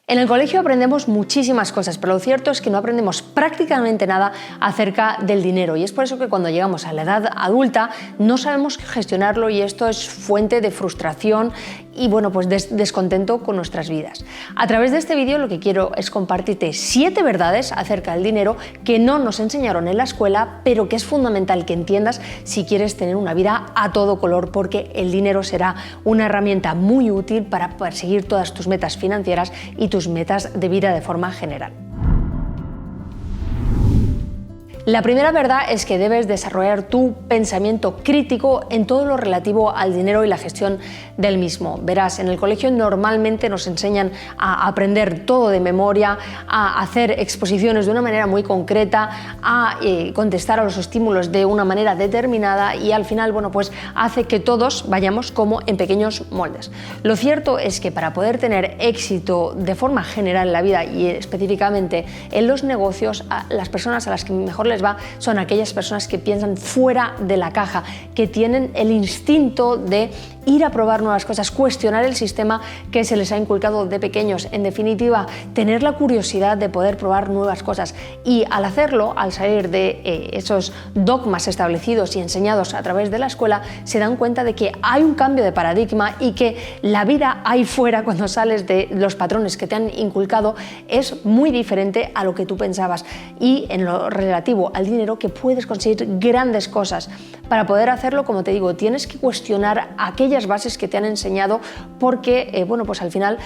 En el colegio aprendemos muchísimas cosas, pero lo cierto es que no aprendemos prácticamente nada acerca del dinero, y es por eso que cuando llegamos a la edad adulta no sabemos gestionarlo, y esto es fuente de frustración y descontento con nuestras vidas. A través de este vídeo lo que quiero es compartirte 7 verdades acerca del dinero que no nos enseñaron en la escuela, pero que es fundamental que entiendas si quieres tener una vida a todo color, porque el dinero será una herramienta muy útil para perseguir todas tus metas financieras y tus metas de vida de forma general. La primera verdad es que debes desarrollar tu pensamiento crítico en todo lo relativo al dinero y la gestión del mismo. Verás, en el colegio normalmente nos enseñan a aprender todo de memoria, a hacer exposiciones de una manera muy concreta, a contestar a los estímulos de una manera determinada, y al final hace que todos vayamos como en pequeños moldes. Lo cierto es que para poder tener éxito de forma general en la vida y específicamente en los negocios, las personas a las que mejor les va son aquellas personas que piensan fuera de la caja, que tienen el instinto de ir a probar nuevas cosas, cuestionar el sistema que se les ha inculcado de pequeños. En definitiva, tener la curiosidad de poder probar nuevas cosas, y al hacerlo, al salir de esos dogmas establecidos y enseñados a través de la escuela, se dan cuenta de que hay un cambio de paradigma y que la vida ahí fuera, cuando sales de los patrones que te han inculcado, es muy diferente a lo que tú pensabas. Y en lo relativo al dinero, que puedes conseguir grandes cosas. Para poder hacerlo, como te digo, tienes que cuestionar aquellas bases que te han enseñado, porque al final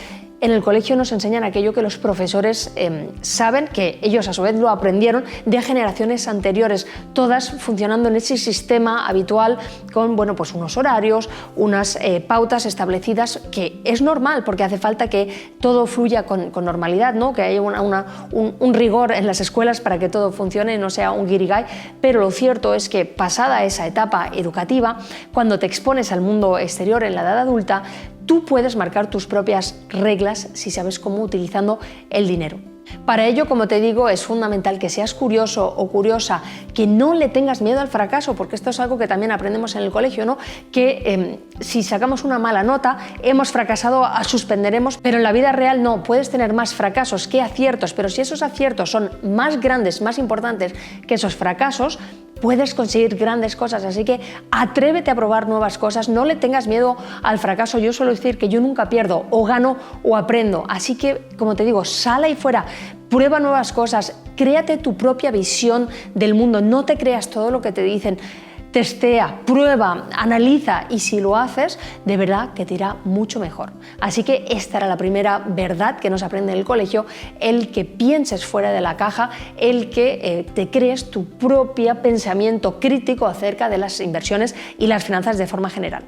en el colegio nos enseñan aquello que los profesores saben, que ellos a su vez lo aprendieron de generaciones anteriores, todas funcionando en ese sistema habitual con unos horarios, unas pautas establecidas, que es normal porque hace falta que todo fluya con normalidad, ¿no? Que haya un rigor en las escuelas para que todo funcione y no sea un guirigay. Pero lo cierto es que pasada esa etapa educativa, cuando te expones al mundo exterior en la edad adulta, tú puedes marcar tus propias reglas si sabes cómo utilizando el dinero. Para ello, como te digo, es fundamental que seas curioso o curiosa, que no le tengas miedo al fracaso, porque esto es algo que también aprendemos en el colegio, ¿no? Que si sacamos una mala nota, hemos fracasado, suspenderemos, pero en la vida real no, puedes tener más fracasos que aciertos, pero si esos aciertos son más grandes, más importantes que esos fracasos, puedes conseguir grandes cosas. Así que atrévete a probar nuevas cosas, no le tengas miedo al fracaso. Yo suelo decir que yo nunca pierdo, o gano o aprendo. Así que, como te digo, sal ahí fuera, prueba nuevas cosas, créate tu propia visión del mundo, no te creas todo lo que te dicen. Testea, prueba, analiza, y si lo haces, de verdad que te irá mucho mejor. Así que esta era la primera verdad que nos aprende en el colegio: el que pienses fuera de la caja, el que te crees tu propio pensamiento crítico acerca de las inversiones y las finanzas de forma general.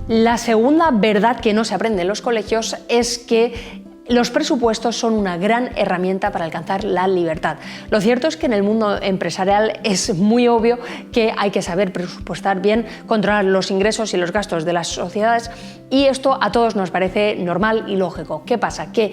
La segunda verdad que no se aprende en los colegios es que los presupuestos son una gran herramienta para alcanzar la libertad. Lo cierto es que en el mundo empresarial es muy obvio que hay que saber presupuestar bien, controlar los ingresos y los gastos de las sociedades, y esto a todos nos parece normal y lógico. ¿Qué pasa? Que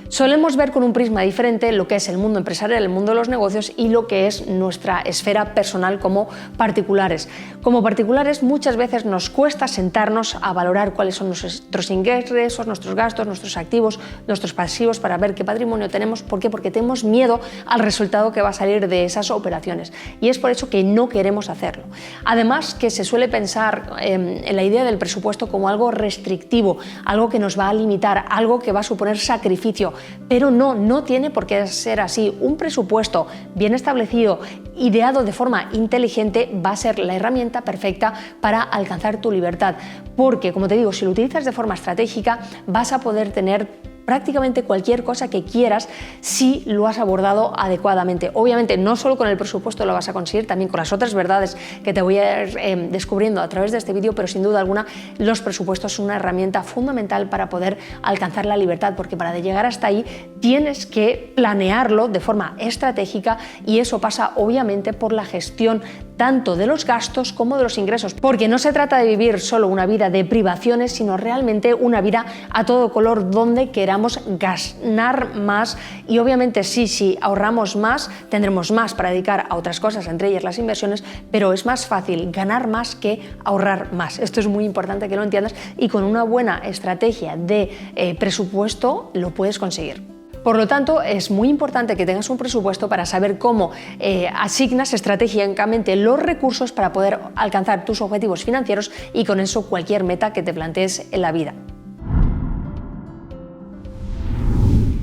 solemos ver con un prisma diferente lo que es el mundo empresarial, el mundo de los negocios, y lo que es nuestra esfera personal como particulares. Como particulares, muchas veces nos cuesta sentarnos a valorar cuáles son nuestros ingresos, nuestros gastos, nuestros activos, nuestros pasivos, para ver qué patrimonio tenemos. ¿Por qué? Porque tenemos miedo al resultado que va a salir de esas operaciones, y es por eso que no queremos hacerlo. Además, que se suele pensar en la idea del presupuesto como algo restrictivo, algo que nos va a limitar, algo que va a suponer sacrificio. Pero no tiene por qué ser así. Un presupuesto bien establecido, ideado de forma inteligente, va a ser la herramienta perfecta para alcanzar tu libertad, porque, como te digo, si lo utilizas de forma estratégica, vas a poder tener prácticamente cualquier cosa que quieras si lo has abordado adecuadamente. Obviamente no solo con el presupuesto lo vas a conseguir, también con las otras verdades que te voy a ir descubriendo a través de este vídeo, pero sin duda alguna los presupuestos son una herramienta fundamental para poder alcanzar la libertad, porque para llegar hasta ahí tienes que planearlo de forma estratégica, y eso pasa obviamente por la gestión tanto de los gastos como de los ingresos, porque no se trata de vivir solo una vida de privaciones, sino realmente una vida a todo color donde queramos ganar más. Y obviamente si ahorramos más, tendremos más para dedicar a otras cosas, entre ellas las inversiones, pero es más fácil ganar más que ahorrar más. Esto es muy importante que lo entiendas, y con una buena estrategia de presupuesto lo puedes conseguir. Por lo tanto, es muy importante que tengas un presupuesto para saber cómo asignas estratégicamente los recursos para poder alcanzar tus objetivos financieros y con eso cualquier meta que te plantees en la vida.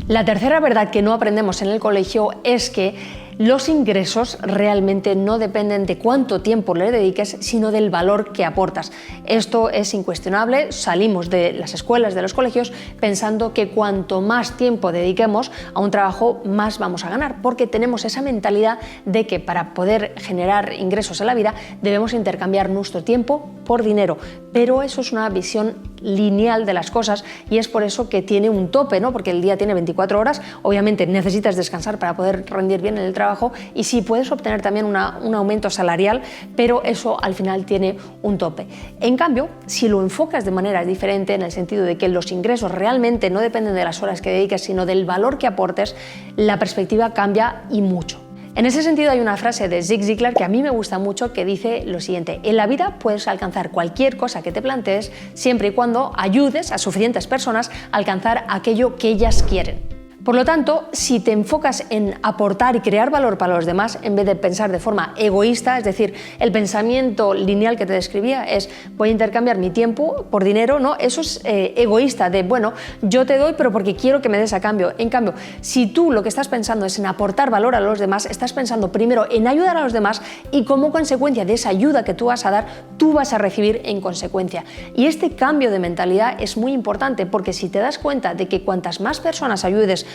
La tercera verdad que no aprendemos en el colegio es que los ingresos realmente no dependen de cuánto tiempo le dediques, sino del valor que aportas. Esto es incuestionable. Salimos de las escuelas, de los colegios, pensando que cuanto más tiempo dediquemos a un trabajo, más vamos a ganar, porque tenemos esa mentalidad de que para poder generar ingresos en la vida debemos intercambiar nuestro tiempo por dinero. Pero eso es una visión lineal de las cosas, y es por eso que tiene un tope, ¿no? Porque el día tiene 24 horas, obviamente necesitas descansar para poder rendir bien en el trabajo, y sí puedes obtener también un aumento salarial, pero eso al final tiene un tope. En cambio, si lo enfocas de manera diferente, en el sentido de que los ingresos realmente no dependen de las horas que dediques, sino del valor que aportes, la perspectiva cambia y mucho. En ese sentido hay una frase de Zig Ziglar que a mí me gusta mucho, que dice lo siguiente: en la vida puedes alcanzar cualquier cosa que te plantees siempre y cuando ayudes a suficientes personas a alcanzar aquello que ellas quieren. Por lo tanto, si te enfocas en aportar y crear valor para los demás, en vez de pensar de forma egoísta, es decir, el pensamiento lineal que te describía es voy a intercambiar mi tiempo por dinero, ¿no? Eso es egoísta, de bueno, yo te doy pero porque quiero que me des a cambio. En cambio, si tú lo que estás pensando es en aportar valor a los demás, estás pensando primero en ayudar a los demás, y como consecuencia de esa ayuda que tú vas a dar, tú vas a recibir en consecuencia. Y este cambio de mentalidad es muy importante, porque si te das cuenta de que cuantas más personas ayudes,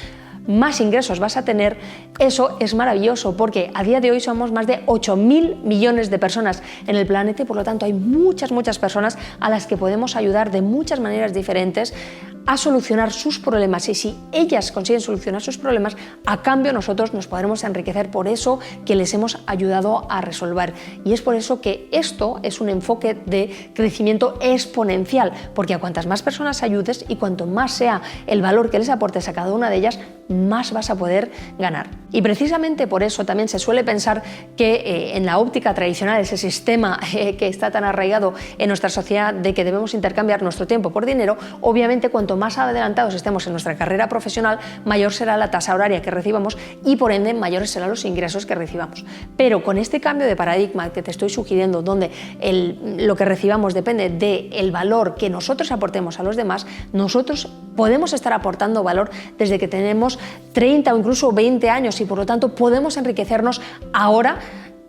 más ingresos vas a tener, eso es maravilloso, porque a día de hoy somos más de 8.000 millones de personas en el planeta, y por lo tanto hay muchas personas a las que podemos ayudar de muchas maneras diferentes a solucionar sus problemas, y si ellas consiguen solucionar sus problemas, a cambio nosotros nos podremos enriquecer por eso que les hemos ayudado a resolver. Y es por eso que esto es un enfoque de crecimiento exponencial, porque a cuantas más personas ayudes y cuanto más sea el valor que les aportes a cada una de ellas, más vas a poder ganar. Y precisamente por eso también se suele pensar que en la óptica tradicional, ese sistema que está tan arraigado en nuestra sociedad de que debemos intercambiar nuestro tiempo por dinero, obviamente cuanto más adelantados estemos en nuestra carrera profesional, mayor será la tasa horaria que recibamos y por ende mayores serán los ingresos que recibamos. Pero con este cambio de paradigma que te estoy sugiriendo, donde lo que recibamos depende del valor que nosotros aportemos a los demás, nosotros podemos estar aportando valor desde que tenemos 30 o incluso 20 años, y por lo tanto podemos enriquecernos ahora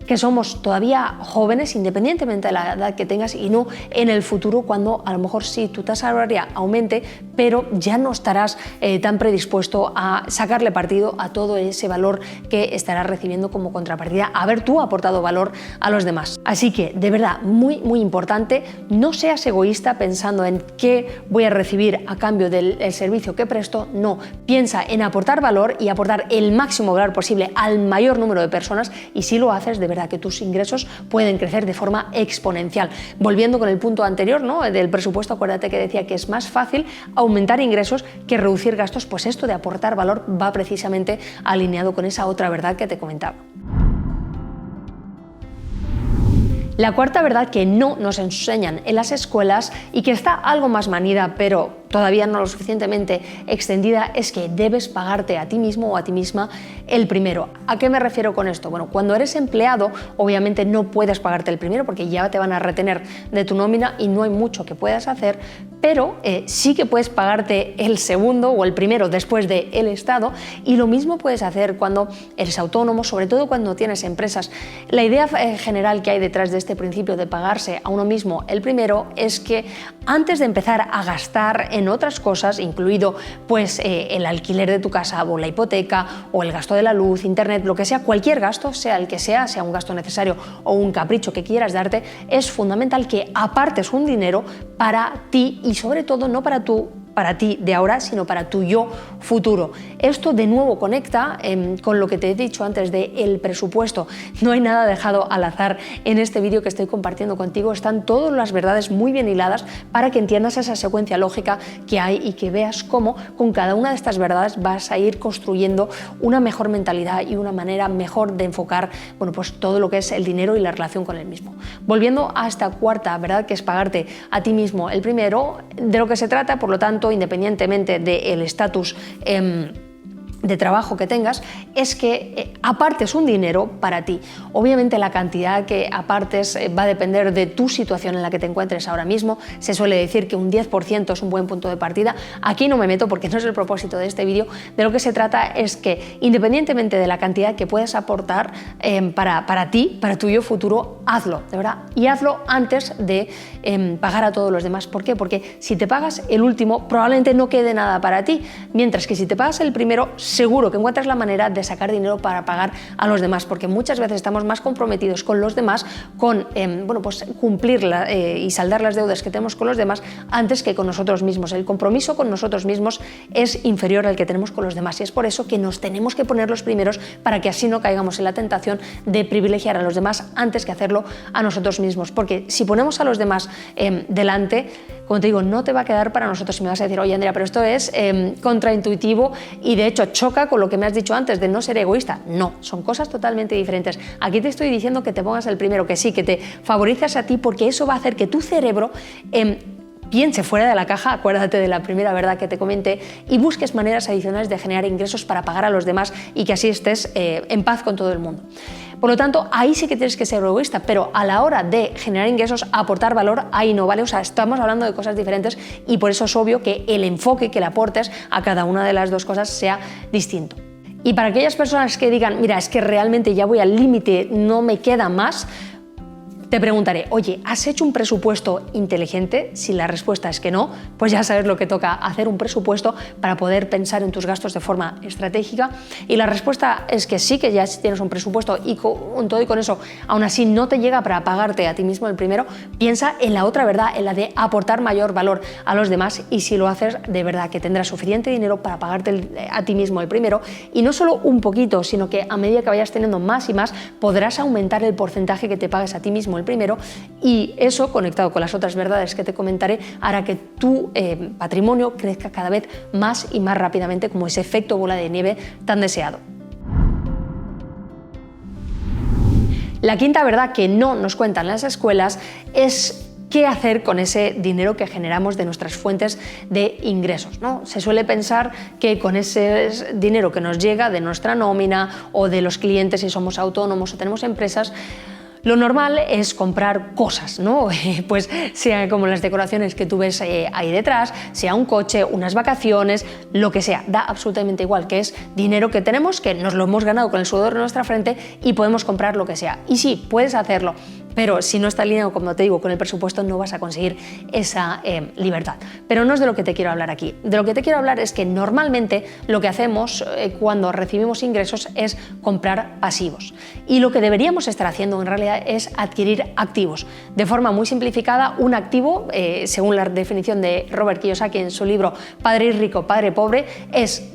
que somos todavía jóvenes, independientemente de la edad que tengas, y no en el futuro, cuando a lo mejor sí tu tasa horaria aumente, pero ya no estarás tan predispuesto a sacarle partido a todo ese valor que estarás recibiendo como contrapartida, haber tú aportado valor a los demás. Así que, de verdad, muy importante, no seas egoísta pensando en qué voy a recibir a cambio del servicio que presto. No, piensa en aportar valor y aportar el máximo valor posible al mayor número de personas, y si lo haces, de verdad que tus ingresos pueden crecer de forma exponencial. Volviendo con el punto anterior, ¿no?, del presupuesto, acuérdate que decía que es más fácil aumentar ingresos que reducir gastos, pues esto de aportar valor va precisamente alineado con esa otra verdad que te comentaba. La cuarta verdad que no nos enseñan en las escuelas y que está algo más manida, pero todavía no lo suficientemente extendida, es que debes pagarte a ti mismo o a ti misma el primero. ¿A qué me refiero con esto? Bueno, cuando eres empleado, obviamente no puedes pagarte el primero porque ya te van a retener de tu nómina y no hay mucho que puedas hacer, pero sí que puedes pagarte el segundo o el primero después del Estado, y lo mismo puedes hacer cuando eres autónomo, sobre todo cuando tienes empresas. La idea general que hay detrás de este principio de pagarse a uno mismo el primero es que antes de empezar a gastar en otras cosas, incluido pues el alquiler de tu casa o la hipoteca o el gasto de la luz, internet, lo que sea, cualquier gasto, sea el que sea un gasto necesario o un capricho que quieras darte, es fundamental que apartes un dinero para ti y sobre todo no para tu para ti de ahora, sino para tu yo futuro. Esto de nuevo conecta con lo que te he dicho antes del presupuesto. No hay nada dejado al azar en este vídeo que estoy compartiendo contigo. Están todas las verdades muy bien hiladas para que entiendas esa secuencia lógica que hay y que veas cómo con cada una de estas verdades vas a ir construyendo una mejor mentalidad y una manera mejor de enfocar pues todo lo que es el dinero y la relación con el mismo. Volviendo a esta cuarta verdad, que es pagarte a ti mismo el primero, de lo que se trata, por lo tanto, independientemente del estatus de trabajo que tengas, es que apartes un dinero para ti. Obviamente la cantidad que apartes va a depender de tu situación en la que te encuentres ahora mismo. Se suele decir que un 10% es un buen punto de partida. Aquí no me meto porque no es el propósito de este vídeo. De lo que se trata es que, independientemente de la cantidad que puedas aportar para ti, para tu yo futuro, hazlo, de verdad. Y hazlo antes de pagar a todos los demás. ¿Por qué? Porque si te pagas el último, probablemente no quede nada para ti. Mientras que si te pagas el primero, seguro que encuentras la manera de sacar dinero para pagar a los demás, porque muchas veces estamos más comprometidos con los demás, con pues cumplir y saldar las deudas que tenemos con los demás antes que con nosotros mismos. El compromiso con nosotros mismos es inferior al que tenemos con los demás y es por eso que nos tenemos que poner los primeros para que así no caigamos en la tentación de privilegiar a los demás antes que hacerlo a nosotros mismos, porque si ponemos a los demás delante, como te digo, no te va a quedar para nosotros. Y me vas a decir, oye Andrea, pero esto es contraintuitivo y de hecho choca con lo que me has dicho antes de no ser egoísta. No, son cosas totalmente diferentes. Aquí te estoy diciendo que te pongas el primero, que sí, que te favorizas a ti, porque eso va a hacer que tu cerebro piense fuera de la caja, acuérdate de la primera verdad que te comenté, y busques maneras adicionales de generar ingresos para pagar a los demás y que así estés en paz con todo el mundo. Por lo tanto, ahí sí que tienes que ser egoísta, pero a la hora de generar ingresos, aportar valor, ahí no, ¿vale? O sea, estamos hablando de cosas diferentes y por eso es obvio que el enfoque que le aportes a cada una de las dos cosas sea distinto. Y para aquellas personas que digan, mira, es que realmente ya voy al límite, no me queda más, te preguntaré, oye, ¿has hecho un presupuesto inteligente? Si la respuesta es que no, pues ya sabes lo que toca, hacer un presupuesto para poder pensar en tus gastos de forma estratégica. Y la respuesta es que sí, que ya tienes un presupuesto y con todo y con eso, aún así no te llega para pagarte a ti mismo el primero, piensa en la otra verdad, en la de aportar mayor valor a los demás, y si lo haces, de verdad que tendrás suficiente dinero para pagarte a ti mismo el primero, y no solo un poquito, sino que a medida que vayas teniendo más y más, podrás aumentar el porcentaje que te pagues a ti mismo el primero, y eso, conectado con las otras verdades que te comentaré, hará que tu patrimonio crezca cada vez más y más rápidamente, como ese efecto bola de nieve tan deseado. La quinta verdad que no nos cuentan las escuelas es qué hacer con ese dinero que generamos de nuestras fuentes de ingresos, ¿no? Se suele pensar que con ese dinero que nos llega de nuestra nómina o de los clientes, si somos autónomos o tenemos empresas, lo normal es comprar cosas, ¿no? Pues sea como las decoraciones que tú ves ahí detrás, sea un coche, unas vacaciones, lo que sea, da absolutamente igual, que es dinero que tenemos, que nos lo hemos ganado con el sudor de nuestra frente y podemos comprar lo que sea. Y sí, puedes hacerlo, pero si no está alineado, como te digo, con el presupuesto, no vas a conseguir esa libertad. Pero no es de lo que te quiero hablar aquí. De lo que te quiero hablar es que normalmente lo que hacemos cuando recibimos ingresos es comprar pasivos. Y lo que deberíamos estar haciendo en realidad es adquirir activos. De forma muy simplificada, un activo, según la definición de Robert Kiyosaki en su libro Padre Rico, Padre Pobre,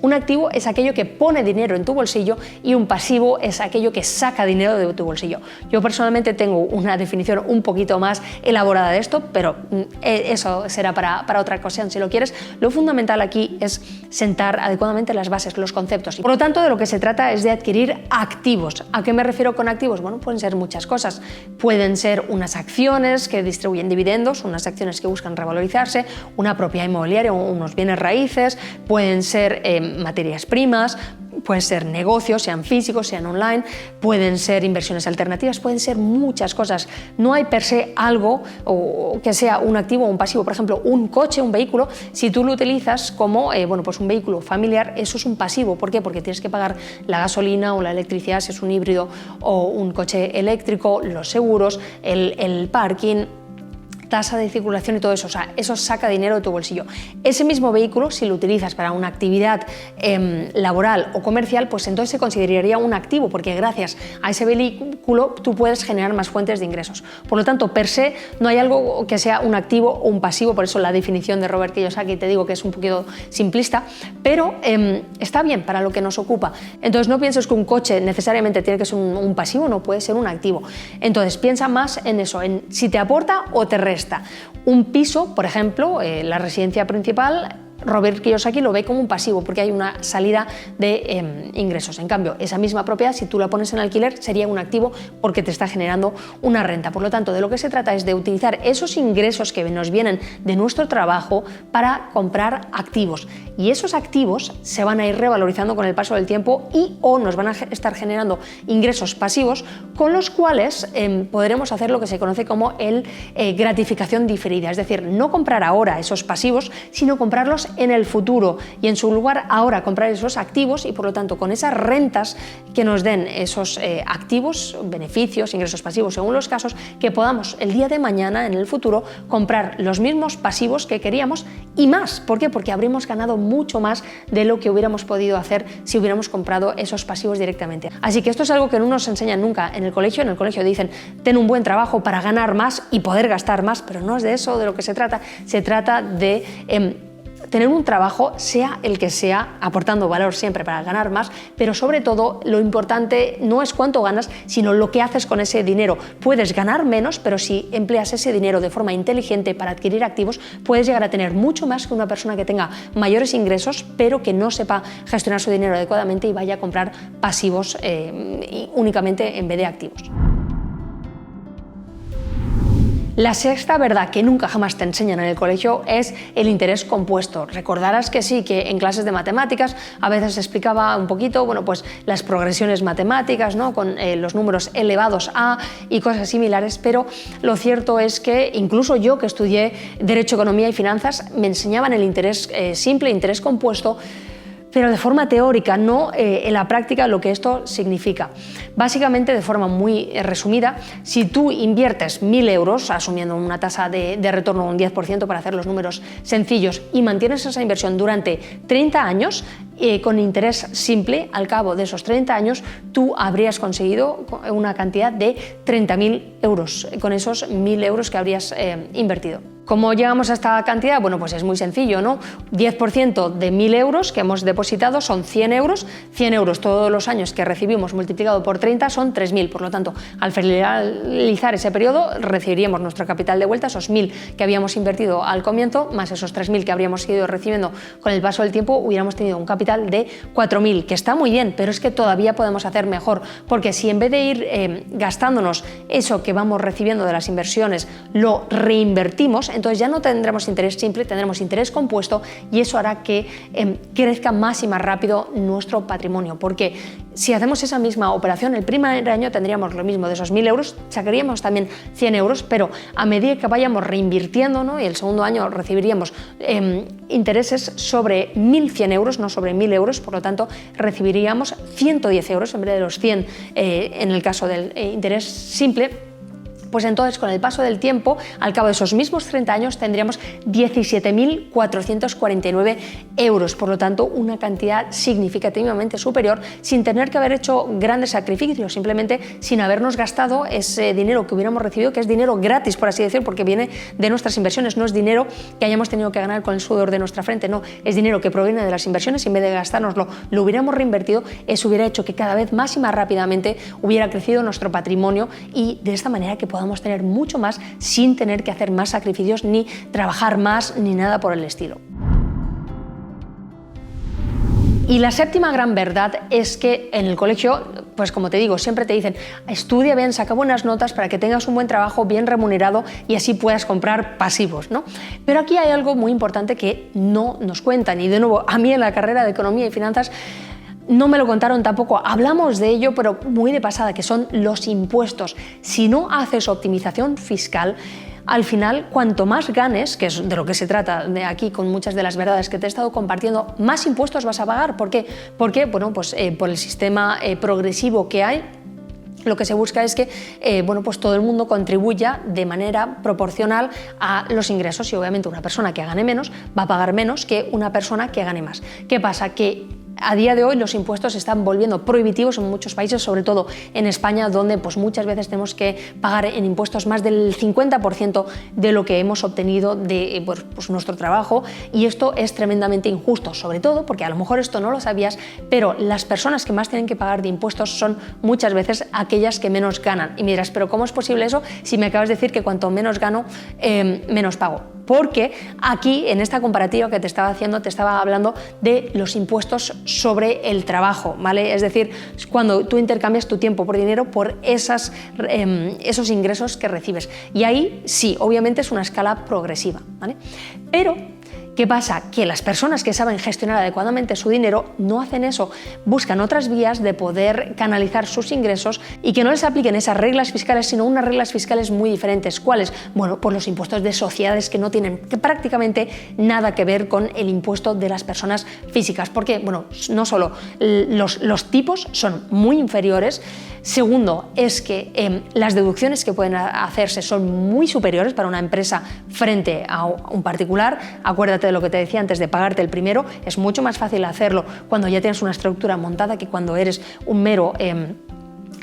un activo es aquello que pone dinero en tu bolsillo y un pasivo es aquello que saca dinero de tu bolsillo. Yo personalmente tengo una definición un poquito más elaborada de esto, pero eso será para otra ocasión si lo quieres. Lo fundamental aquí es sentar adecuadamente las bases, los conceptos. Por lo tanto, de lo que se trata es de adquirir activos. ¿A qué me refiero con activos? Bueno, pueden ser muchas cosas. Pueden ser unas acciones que distribuyen dividendos, unas acciones que buscan revalorizarse, una propiedad inmobiliaria, unos bienes raíces, pueden ser materias primas, pueden ser negocios, sean físicos, sean online, pueden ser inversiones alternativas, pueden ser muchas cosas. No hay per se algo o que sea un activo o un pasivo. Por ejemplo, un coche, un vehículo, si tú lo utilizas como pues un vehículo familiar, eso es un pasivo. ¿Por qué? Porque tienes que pagar la gasolina o la electricidad si es un híbrido o un coche eléctrico, los seguros, el parking. tasa de circulación y todo eso, o sea, eso saca dinero de tu bolsillo. Ese mismo vehículo, si lo utilizas para una actividad laboral o comercial, pues entonces se consideraría un activo, porque gracias a ese vehículo tú puedes generar más fuentes de ingresos. Por lo tanto, per se, no hay algo que sea un activo o un pasivo, por eso la definición de Robert Kiyosaki te digo que es un poquito simplista, pero está bien para lo que nos ocupa. Entonces no pienses que un coche necesariamente tiene que ser un pasivo, no puede ser un activo. Entonces piensa más en eso, en si te aporta o te resta. Un piso, por ejemplo, la residencia principal, Robert Kiyosaki lo ve como un pasivo porque hay una salida de ingresos. En cambio, esa misma propiedad, si tú la pones en alquiler, sería un activo porque te está generando una renta. Por lo tanto, de lo que se trata es de utilizar esos ingresos que nos vienen de nuestro trabajo para comprar activos. Y esos activos se van a ir revalorizando con el paso del tiempo y o nos van a estar generando ingresos pasivos con los cuales podremos hacer lo que se conoce como gratificación diferida. Es decir, no comprar ahora esos pasivos, sino comprarlos en el futuro y en su lugar ahora comprar esos activos y por lo tanto con esas rentas que nos den esos activos, beneficios, ingresos pasivos según los casos, que podamos el día de mañana en el futuro comprar los mismos pasivos que queríamos y más. ¿Por qué? Porque habremos ganado mucho más de lo que hubiéramos podido hacer si hubiéramos comprado esos pasivos directamente. Así que esto es algo que no nos enseñan nunca en el colegio. En el colegio dicen ten un buen trabajo para ganar más y poder gastar más, pero no es de eso de lo que se trata. Se trata de tener un trabajo, sea el que sea, aportando valor siempre para ganar más, pero sobre todo lo importante no es cuánto ganas, sino lo que haces con ese dinero. Puedes ganar menos, pero si empleas ese dinero de forma inteligente para adquirir activos, puedes llegar a tener mucho más que una persona que tenga mayores ingresos, pero que no sepa gestionar su dinero adecuadamente y vaya a comprar pasivos únicamente en vez de activos. La sexta verdad que nunca jamás te enseñan en el colegio es el interés compuesto. Recordarás que sí, que en clases de matemáticas a veces se explicaba un poquito, bueno, pues las progresiones matemáticas, ¿no? Con los números elevados a y cosas similares, pero lo cierto es que incluso yo que estudié Derecho, Economía y Finanzas me enseñaban el interés simple, interés compuesto, pero de forma teórica, no en la práctica lo que esto significa. Básicamente, de forma muy resumida, si tú inviertes 1.000 euros, asumiendo una tasa de retorno de un 10% para hacer los números sencillos, y mantienes esa inversión durante 30 años, con interés simple, al cabo de esos 30 años, tú habrías conseguido una cantidad de 30.000 euros, con esos 1.000 euros que habrías invertido. ¿Cómo llegamos a esta cantidad? Bueno, pues es muy sencillo, ¿no? 10% de 1.000 euros que hemos depositado son 100 euros. 100 euros todos los años que recibimos multiplicado por 30 son 3.000. Por lo tanto, al finalizar ese periodo recibiríamos nuestro capital de vuelta, esos 1.000 que habíamos invertido al comienzo, más esos 3.000 que habríamos ido recibiendo con el paso del tiempo, hubiéramos tenido un capital de 4.000, que está muy bien, pero es que todavía podemos hacer mejor, porque si en vez de ir gastándonos eso que vamos recibiendo de las inversiones, lo reinvertimos, entonces ya no tendremos interés simple, tendremos interés compuesto y eso hará que crezca más y más rápido nuestro patrimonio, porque si hacemos esa misma operación el primer año tendríamos lo mismo, de esos 1.000 euros sacaríamos también 100 euros, pero a medida que vayamos reinvirtiendo, ¿no? Y el segundo año recibiríamos intereses sobre 1.100 euros, no sobre 1.000 euros, por lo tanto recibiríamos 110 euros en vez de los 100 en el caso del interés simple. Pues entonces con el paso del tiempo, al cabo de esos mismos 30 años, tendríamos 17.449 euros, por lo tanto una cantidad significativamente superior sin tener que haber hecho grandes sacrificios, simplemente sin habernos gastado ese dinero que hubiéramos recibido, que es dinero gratis, por así decir, porque viene de nuestras inversiones, no es dinero que hayamos tenido que ganar con el sudor de nuestra frente, no, es dinero que proviene de las inversiones y en vez de gastárnoslo, lo hubiéramos reinvertido, eso hubiera hecho que cada vez más y más rápidamente hubiera crecido nuestro patrimonio y de esta manera que podamos tener mucho más sin tener que hacer más sacrificios ni trabajar más ni nada por el estilo. Y la séptima gran verdad es que en el colegio, pues como te digo, siempre te dicen estudia bien, saca buenas notas para que tengas un buen trabajo bien remunerado y así puedas comprar pasivos, ¿no? Pero aquí hay algo muy importante que no nos cuentan y de nuevo a mí en la carrera de Economía y Finanzas no me lo contaron tampoco, hablamos de ello, pero muy de pasada, que son los impuestos. Si no haces optimización fiscal, al final, cuanto más ganes, que es de lo que se trata de aquí con muchas de las verdades que te he estado compartiendo, más impuestos vas a pagar. ¿Por qué? Porque, bueno, pues por el sistema progresivo que hay, lo que se busca es que bueno, pues todo el mundo contribuya de manera proporcional a los ingresos, y obviamente una persona que gane menos va a pagar menos que una persona que gane más. ¿Qué pasa? Que a día de hoy los impuestos se están volviendo prohibitivos en muchos países, sobre todo en España, donde pues muchas veces tenemos que pagar en impuestos más del 50% de lo que hemos obtenido de pues nuestro trabajo, y esto es tremendamente injusto, sobre todo porque a lo mejor esto no lo sabías, pero las personas que más tienen que pagar de impuestos son muchas veces aquellas que menos ganan. Y me dirás, ¿pero cómo es posible eso si me acabas de decir que cuanto menos gano, menos pago? Porque aquí, en esta comparativa que te estaba haciendo, te estaba hablando de los impuestos sobre el trabajo, ¿vale? Es decir, cuando tú intercambias tu tiempo por dinero por esos ingresos que recibes. Y ahí sí, obviamente es una escala progresiva, ¿vale? Pero ¿qué pasa? Que las personas que saben gestionar adecuadamente su dinero no hacen eso, buscan otras vías de poder canalizar sus ingresos y que no les apliquen esas reglas fiscales, sino unas reglas fiscales muy diferentes. ¿Cuáles? Bueno, pues los impuestos de sociedades, que no tienen prácticamente nada que ver con el impuesto de las personas físicas, porque, bueno, no solo los tipos son muy inferiores. Segundo, es que las deducciones que pueden hacerse son muy superiores para una empresa frente a un particular. Acuérdate de lo que te decía antes de pagarte el primero, es mucho más fácil hacerlo cuando ya tienes una estructura montada que cuando eres un mero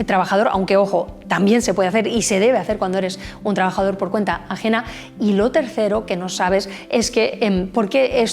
trabajador, aunque ojo, también se puede hacer y se debe hacer cuando eres un trabajador por cuenta ajena. Y lo tercero que no sabes es que ¿por qué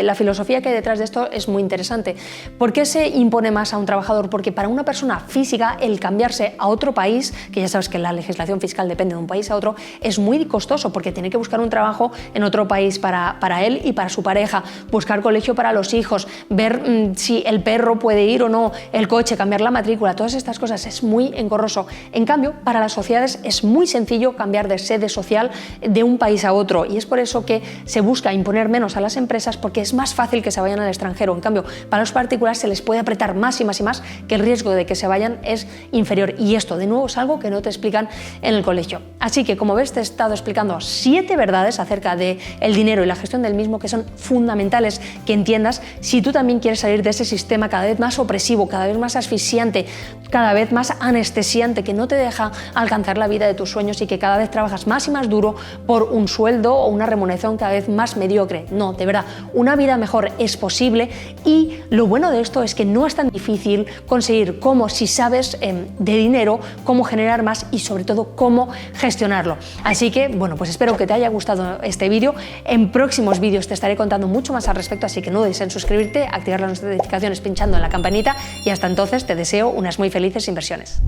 la filosofía que hay detrás de esto es muy interesante? ¿Por qué se impone más a un trabajador? Porque para una persona física el cambiarse a otro país, que ya sabes que la legislación fiscal depende de un país a otro, es muy costoso, porque tiene que buscar un trabajo en otro país para él y para su pareja, buscar colegio para los hijos, ver si el perro puede ir o no, el coche, cambiar la matrícula, todas estas cosas es muy engorroso. En cambio, para las sociedades es muy sencillo cambiar de sede social de un país a otro, y es por eso que se busca imponer menos a las empresas, porque es más fácil que se vayan al extranjero. En cambio, para los particulares se les puede apretar más y más y más, que el riesgo de que se vayan es inferior, y esto de nuevo es algo que no te explican en el colegio. Así que, como ves, te he estado explicando 7 verdades acerca del dinero y la gestión del mismo que son fundamentales que entiendas si tú también quieres salir de ese sistema cada vez más opresivo, cada vez más asfixiante, cada vez más anestesiante, que no te deja alcanzar la vida de tus sueños y que cada vez trabajas más y más duro por un sueldo o una remuneración cada vez más mediocre. No, de verdad, una vida mejor es posible, y lo bueno de esto es que no es tan difícil conseguir como si sabes de dinero, cómo generar más y sobre todo cómo gestionarlo. Así que, bueno, pues espero que te haya gustado este vídeo. En próximos vídeos te estaré contando mucho más al respecto, así que no dudes en suscribirte, activar las notificaciones pinchando en la campanita, y hasta entonces te deseo unas muy felices inversiones.